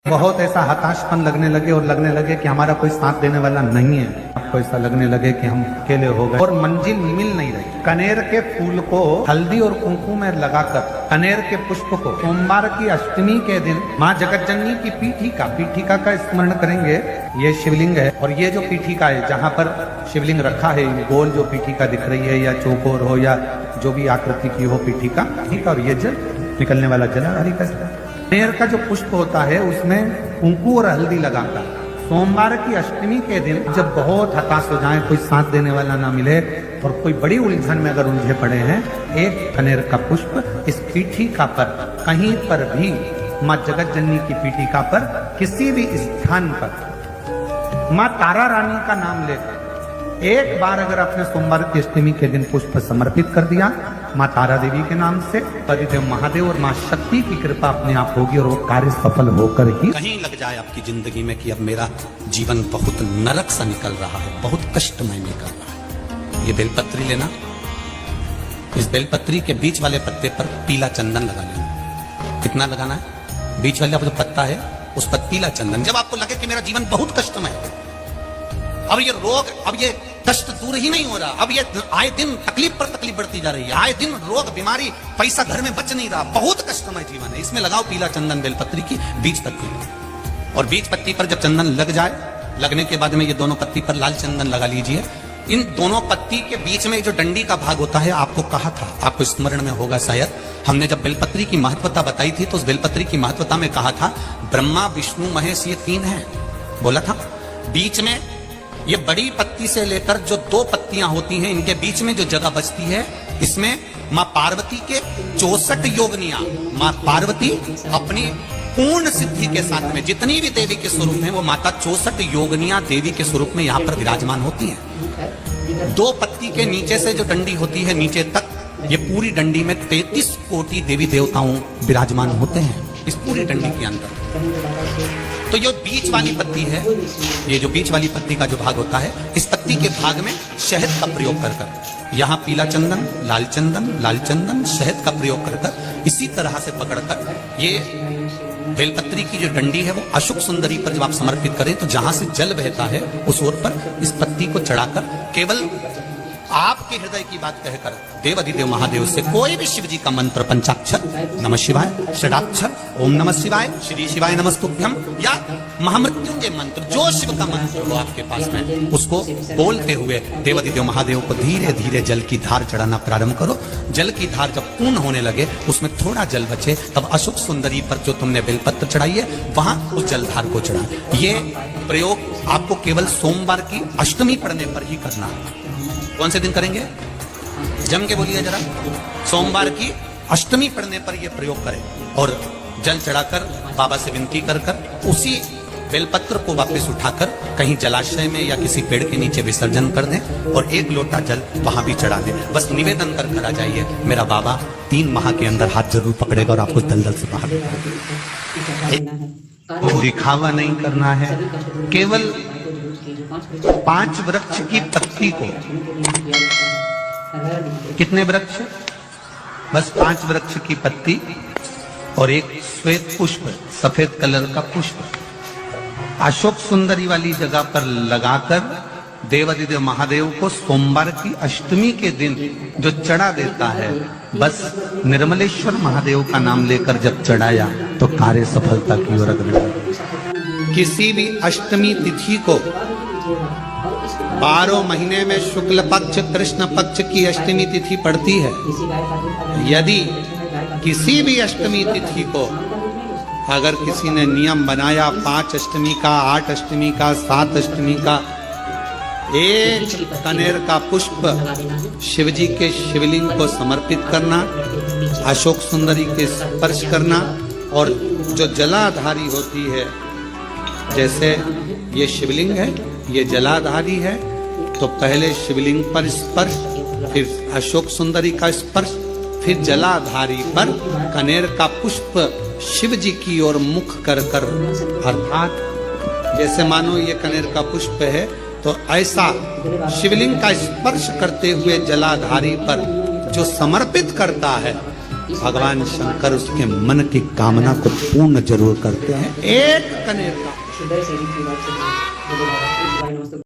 बहुत ऐसा हताशपन लगने लगे और लगने लगे कि हमारा कोई साथ देने वाला नहीं है। आपको ऐसा लगने लगे कि हम अकेले हो गए और मंजिल मिल नहीं रही। कनेर के फूल को हल्दी और कुंकुम में लगाकर कनेर के पुष्प को सोमवार की अष्टमी के दिन माँ जगतजननी की पीठिका का स्मरण करेंगे। ये शिवलिंग है और ये जो पीठिका है जहाँ पर शिवलिंग रखा है, गोल जो पीठिका दिख रही है या चौकोर हो या जो भी आकृति की हो पीठिका, और ये जल निकलने वाला जलाधारी का कनेर का जो पुष्प होता है उसमें कुंकू और हल्दी लगाकर सोमवार की अष्टमी के दिन जब बहुत हताश हो जाए, कोई साथ देने वाला ना मिले और कोई बड़ी उलझन में अगर उलझे पड़े हैं, एक कनेर का पुष्प इस पीठिका पर कहीं पर भी माँ जगतजननी की पीठिका पर किसी भी स्थान पर माँ तारा रानी का नाम लेकर एक बार अगर आपने सोमवार की अष्टमी के दिन पुष्प समर्पित कर दिया माँ तारा देवी के नाम से, पतिदेव महादेव और माँ शक्ति की कृपा अपने आप होगी और वो कार्य सफल होकर ही कहीं लग जाए आपकी जिंदगी में कि अब मेरा जीवन बहुत नरक सा निकल रहा है, बहुत कष्टमय निकल रहा है। ये बेलपत्री लेना, इस बेलपत्री के बीच वाले पत्ते पर पीला चंदन लगा लेना। कितना लगाना है? बीच वाला जो पत्ता है उस पर पीला चंदन। जब आपको लगे कि मेरा जीवन बहुत कष्टमय है, अब ये रोग, अब ये कष्ट दूर ही नहीं हो रहा, अब ये आए दिन तकलीफ पर तकलीफ बढ़ती जा रही है, आए दिन रोग बीमारी, पैसा घर में बच नहीं रहा, बहुत कष्टमय जीवन है, इसमें लगाओ पीला चंदन बेलपत्री की बीज तक की। और बीज पत्ती पर जब चंदन लग जाए, लगने के बाद में ये दोनों पत्ती पर लाल चंदन लगा लीजिए। इन दोनों पत्ती के बीच में जो डंडी का भाग होता है, आपको कहा था, आपको स्मरण में होगा शायद, हमने जब बेलपत्री की महत्वता बताई थी तो उस बेलपत्री की महत्वता में कहा था ब्रह्मा विष्णु महेश ये तीन हैं, बोला था। बीच में ये बड़ी पत्ती से लेकर जो दो पत्तियां होती हैं, इनके बीच में जो जगह बचती है, इसमें माँ पार्वती के 64 योगनियां, माँ पार्वती अपनी पूर्ण सिद्धि के साथ में जितनी भी देवी के स्वरूप हैं वो माता 64 योगनियां देवी के स्वरूप में यहाँ पर विराजमान होती हैं। दो पत्ती के नीचे से जो डंडी होती है नीचे तक, ये पूरी डंडी में 33 कोटि देवी देवताओं विराजमान होते हैं इस पूरी डंडी के अंदर। तो ये बीच वाली पत्ती है, ये जो बीच वाली पत्ती का जो भाग होता है, इस पत्ती के भाग में शहद का प्रयोग कर कर, यहाँ पीला चंदन, लाल चंदन, शहद का प्रयोग कर कर, इसी तरह से पकड़कर ये बेलपत्री की जो डंडी है वो अशोक सुंदरी पर जब आप समर्पित करें तो जहां से जल बहता है उस ओर पर इस पत्ती को चढ़ाकर केवल आपके हृदय की बात कहकर देवाधिदेव महादेव से कोई भी शिव जी का मंत्र, पंचाक्षर, नमः शिवाय, षडाक्षर, ओम नमः शिवाय, श्री शिवाय नमस्तुभ्यम, या महामृत्युंजय मंत्र, जो शिव का मंत्र हो आपके पास में, उसको बोलते हुए देवाधिदेव महादेव को धीरे धीरे जल की धार चढ़ाना प्रारंभ करो। जल की धार जब पूर्ण होने लगे, उसमें थोड़ा जल बचे, तब अशोक सुंदरी पर जो तुमने बेलपत्र चढ़ाई है वहां उस जलधार को चढ़ा। ये प्रयोग आपको केवल सोमवार की अष्टमी पढ़ने पर ही करना है। कौन से दिन करेंगे? जम के बोलिए जरा। सोमवार की अष्टमी पढ़ने पर यह प्रयोग करें और जल चढ़ाकर बाबा से विनती कर कर उसी बेलपत्र को वापस उठाकर कहीं जलाशय में या किसी पेड़ के नीचे विसर्जन कर दें और एक लोटा जल वहां भी चढ़ा दें। बस निवेदन कर कर आ जाइए, मेरा बाबा 3 माह के अंदर हाथ जरूर पकड़ेगा और आपको दलदल से बाहर दिखावा नहीं करना है। केवल 5 वृक्ष की पत्ती को, कितने वृक्ष? बस 5 वृक्ष की पत्ती और एक श्वेत पुष्प, सफेद कलर का पुष्प अशोक सुंदरी वाली जगह पर लगाकर देवाधिदेव महादेव को सोमवार की अष्टमी के दिन जो चढ़ा देता है, बस निर्मलेश्वर महादेव का नाम लेकर जब चढ़ाया तो कार्य सफलता की ओर अग्रसर। किसी भी अष्टमी तिथि को 12 महीने में शुक्ल पक्ष कृष्ण पक्ष की अष्टमी तिथि पड़ती है। यदि किसी भी अष्टमी तिथि को अगर किसी ने नियम बनाया 5 अष्टमी का, 8 अष्टमी का, 7 अष्टमी का, एक कनेर का पुष्प शिवजी के शिवलिंग को समर्पित करना, अशोक सुंदरी के स्पर्श करना, और जो जलाधारी होती है, जैसे ये शिवलिंग है, ये जलाधारी है, तो पहले शिवलिंग पर स्पर्श, फिर अशोक सुंदरी का स्पर्श, फिर जलाधारी पर कनेर का पुष्प शिव जी की ओर मुख कर कर, अर्थात जैसे मानो ये कनेर का पुष्प है तो ऐसा शिवलिंग का स्पर्श करते हुए जलाधारी पर जो समर्पित करता है भगवान शंकर उसके मन की कामना को पूर्ण जरूर करते हैं। एक कनेर का शुद्ध शरीर की बात से